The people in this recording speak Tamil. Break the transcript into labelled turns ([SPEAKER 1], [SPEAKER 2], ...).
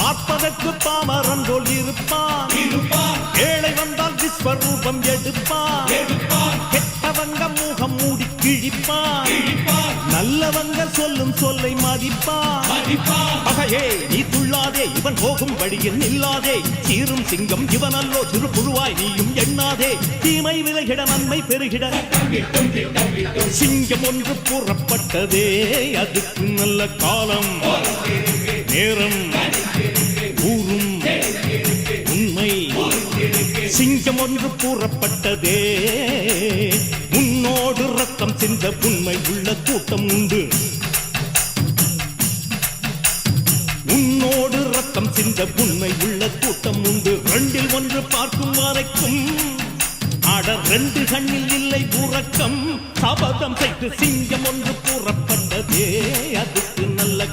[SPEAKER 1] பார்ப்பதற்கு பாமரன் போல் இருப்பான். ஏழை வந்தால் விஸ்வரூபம் எடுப்பான். கெட்டவங்க முகம் மூடி கிழிப்பான். நல்லவங்க சொல்லும் சொல்லை மதிப்பான். பகையே நீ துள்ளாதே, இவன் போகும் வழியில் நில்லாதே. சீரும் சிங்கம் இவனல்லோ, சிறு புழுவாய் நீயும் எண்ணாதே. தீமை விலகிட நன்மை பெருகிட சிங்கம் ஒன்று கூறப்பட்டதே. அதுக்கு நல்ல காலம் நேரம் ஊரும் உண்மை. சிங்கம் ஒன்று கூறப்பட்டதே. உன்னோடு ரத்தம் சிந்த உண்மை உள்ள கூட்டம் உண்டு. உன்னோடு ரத்தம் சிந்த உண்மை உள்ள கூட்டம் உண்டு. ரெண்டில் ஒன்று பார்க்கும் வரைக்கும் ஆட ரெண்டு கண்ணில் இல்லை உறக்கம். சபதம் செய்து சிங்கம் ஒன்று கூறப்பட்டதே. அதுக்கு நல்ல